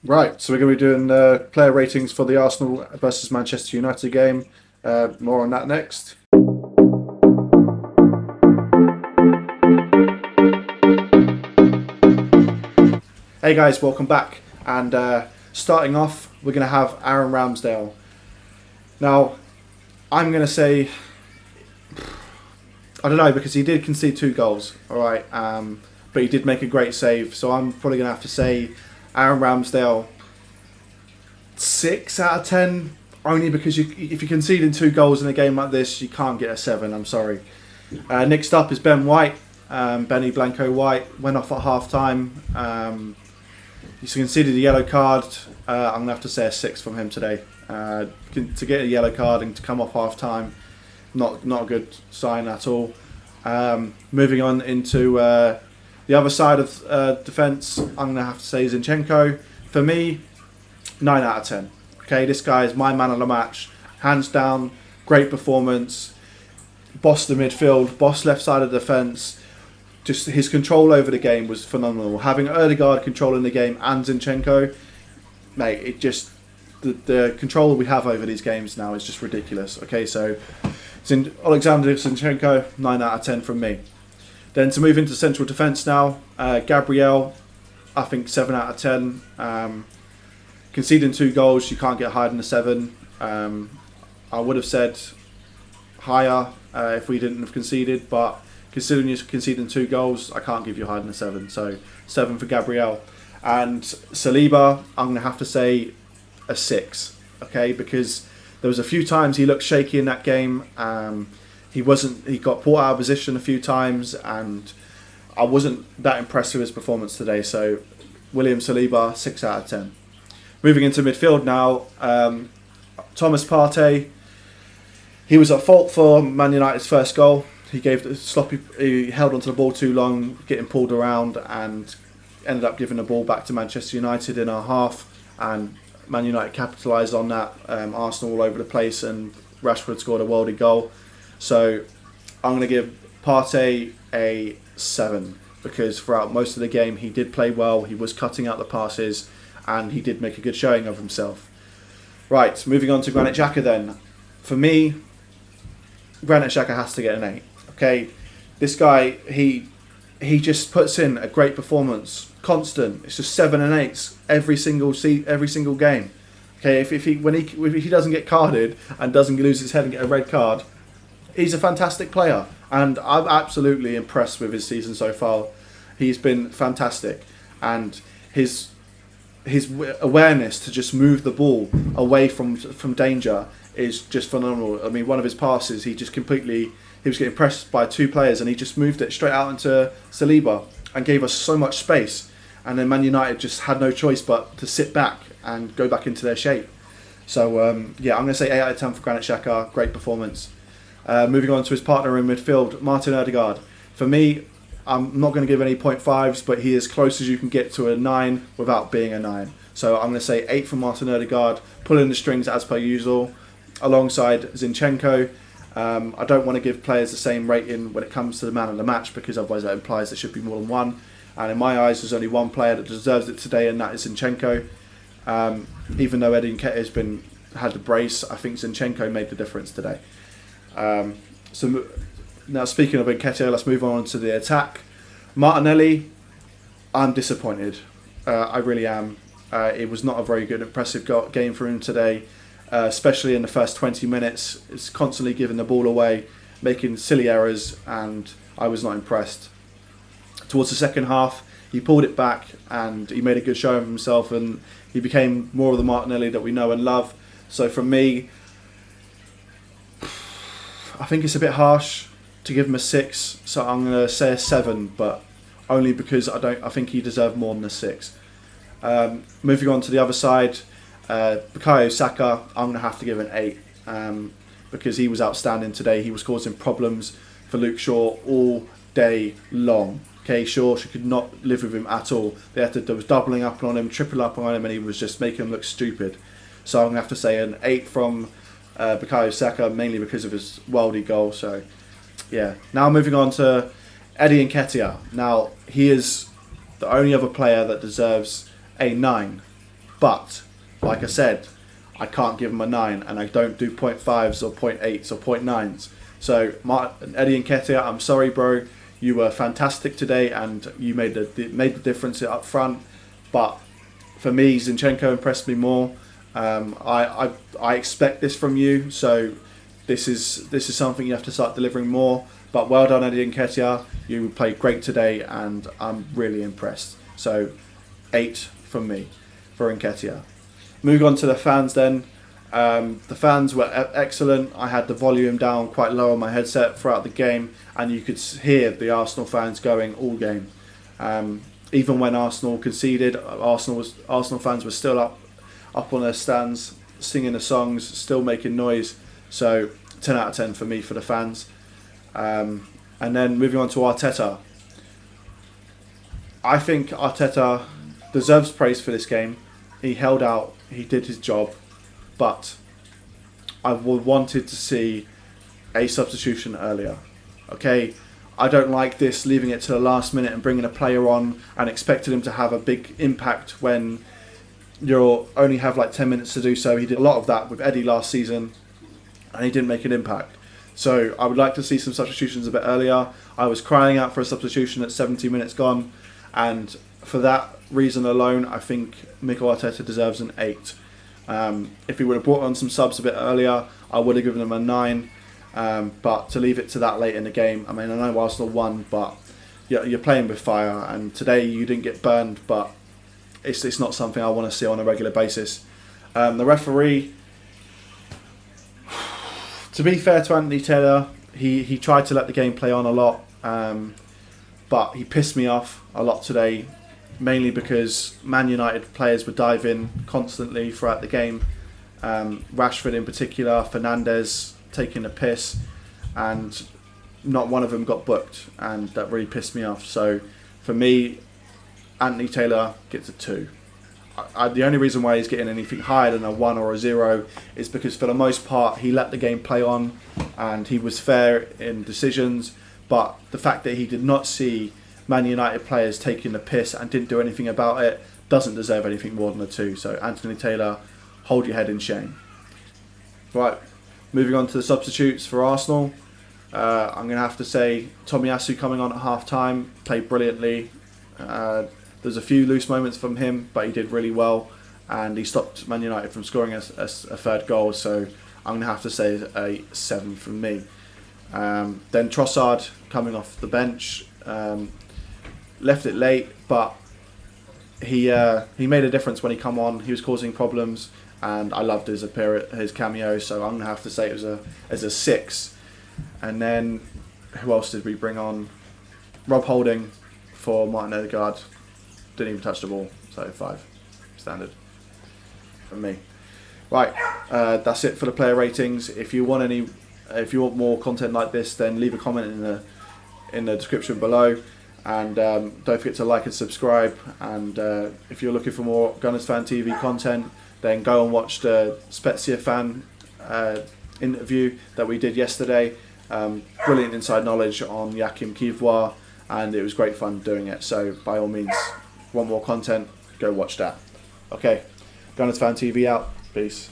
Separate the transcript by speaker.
Speaker 1: Right, so we're going to be doing player ratings for the Arsenal versus Manchester United game. More on that next. Hey guys, welcome back. And starting off, we're going to have Aaron Ramsdale. Now, I'm going to say, I don't know, because he did concede 2 goals, all right, but he did make a great save. So I'm probably going to have to say Aaron Ramsdale 6 out of 10, only because if you're conceding 2 goals in a game like this, you can't get a 7. I'm sorry. Next up is Ben White. Benny Blanco White went off at half time. He's conceded a yellow card. I'm going to have to say a 6 from him today. To get a yellow card and to come off half time, not a good sign at all. Moving on into the other side of defence, I'm going to have to say Zinchenko. For me, 9 out of 10. Okay, this guy is my man of the match. Hands down, great performance. Boss the midfield, boss left side of the defence. Just his control over the game was phenomenal. Having Odegaard controlling the game and Zinchenko, mate, it just the control we have over these games now is just ridiculous. Okay, so Alexander Zinchenko, 9 out of 10 from me. Then to move into central defence now, Gabriel, I think 7 out of 10. Conceding 2 goals, you can't get higher than a 7. I would have said higher if we didn't have conceded, but considering you're conceding 2 goals, I can't give you higher than a 7. So 7 for Gabriel. And Saliba, I'm going to have to say a 6. Okay, because there was a few times he looked shaky in that game. He got put out of position a few times, and I wasn't that impressed with his performance today. So William Saliba, 6 out of 10. Moving into midfield now, Thomas Partey. He was at fault for Man United's first goal. He gave the sloppy. He held onto the ball too long, getting pulled around, and ended up giving the ball back to Manchester United in our half. And Man United capitalised on that. Arsenal all over the place, and Rashford scored a worldy goal. So I'm going to give Partey a 7 because throughout most of the game he did play well. He was cutting out the passes, and he did make a good showing of himself. Right, moving on to Granit Xhaka then. For me, Granit Xhaka has to get an 8. Okay, this guy, he just puts in a great performance, constant. It's just 7 and 8s every single game. Okay, if he doesn't get carded and doesn't lose his head and get a red card, he's a fantastic player, and I'm absolutely impressed with his season so far. He's been fantastic, and his awareness to just move the ball away from danger is just phenomenal. I mean, one of his passes, he was getting pressed by 2 players, and he just moved it straight out into Saliba and gave us so much space. And then Man United just had no choice but to sit back and go back into their shape. So I'm going to say 8 out of 10 for Granit Xhaka. Great performance. Moving on to his partner in midfield, Martin Odegaard. For me, I'm not going to give any 0.5s, but he is close as you can get to a 9 without being a 9. So I'm going to say 8 for Martin Odegaard, pulling the strings as per usual, alongside Zinchenko. I don't want to give players the same rating when it comes to the man of the match, because otherwise that implies there should be more than one. And in my eyes, there's only one player that deserves it today, and that is Zinchenko. Even though Eddie Nketiah's had the brace, I think Zinchenko made the difference today. So now, speaking of Nketiah, let's move on to the attack. Martinelli, I'm disappointed. I really am. It was not a very good, impressive game for him today, especially in the first 20 minutes. It's constantly giving the ball away, making silly errors, and I was not impressed. Towards the second half, he pulled it back, and he made a good show of himself, and he became more of the Martinelli that we know and love. So for me, I think it's a bit harsh to give him a 6, so I'm going to say a 7, but only because I think he deserved more than a 6. Moving on to the other side, Bukayo Saka, I'm going to have to give an 8, because he was outstanding today. He was causing problems for Luke Shaw all day long. Okay, Shaw could not live with him at all. There was doubling up on him, tripling up on him, and he was just making him look stupid. So I'm going to have to say an 8 from Bukayo Saka, mainly because of his worldy goal. So yeah. Now moving on to Eddie Nketiah. Now he is the only other player that deserves a 9. But like I said, I can't give him a 9, and I don't do 0.5s or 0.8s or 0.9s. So Eddie Nketiah, I'm sorry, bro. You were fantastic today, and you made the difference up front. But for me, Zinchenko impressed me more. I expect this from you, so this is something you have to start delivering more. But well done, Eddie Nketiah. You played great today, and I'm really impressed. So 8 from me for Nketiah. Moving on to the fans then. The fans were excellent. I had the volume down quite low on my headset throughout the game, and you could hear the Arsenal fans going all game. Even when Arsenal conceded, Arsenal fans were still up on their stands, singing the songs, still making noise. So 10 out of 10 for me for the fans. And then moving on to Arteta. I think Arteta deserves praise for this game. He held out, he did his job, but I wanted to see a substitution earlier. Okay, I don't like this leaving it to the last minute and bringing a player on and expecting him to have a big impact when you only have like 10 minutes to do so. He did a lot of that with Eddie last season, and he didn't make an impact. So I would like to see some substitutions a bit earlier. I was crying out for a substitution at 70 minutes gone, and for that reason alone, I think Mikel Arteta deserves an 8. If he would have brought on some subs a bit earlier, I would have given him a 9. But to leave it to that late in the game, I mean, I know Arsenal won, but you're playing with fire, and today you didn't get burned, but it's not something I want to see on a regular basis. The referee, to be fair to Anthony Taylor, he tried to let the game play on a lot, but he pissed me off a lot today, mainly because Man United players would dive in constantly throughout the game. Rashford in particular, Fernandes taking a piss, and not one of them got booked, and that really pissed me off. So for me, Anthony Taylor gets a 2. The only reason why he's getting anything higher than a 1 or a 0 is because for the most part he let the game play on and he was fair in decisions, but the fact that he did not see Man United players taking the piss and didn't do anything about it doesn't deserve anything more than a 2. So Anthony Taylor, hold your head in shame. Right, moving on to the substitutes for Arsenal. I'm going to have to say Tomiyasu coming on at half time played brilliantly. There's a few loose moments from him, but he did really well, and he stopped Man United from scoring a third goal, so I'm going to have to say a 7 from me. Then Trossard coming off the bench, left it late, but he made a difference when he come on. He was causing problems, and I loved his cameo, so I'm going to have to say it was a 6. And then, who else did we bring on? Rob Holding for Martin Odegaard. Didn't even touch the ball, so 5. Standard from me. Right, that's it for the player ratings. If you want more content like this, then leave a comment in the description below. And don't forget to like and subscribe. And if you're looking for more Gunners Fan TV content, then go and watch the Spezia fan interview that we did yesterday. Brilliant inside knowledge on Joachim Kivois, and it was great fun doing it. So by all means, want more content, go watch that. Okay, Gunners Fan TV out. Peace.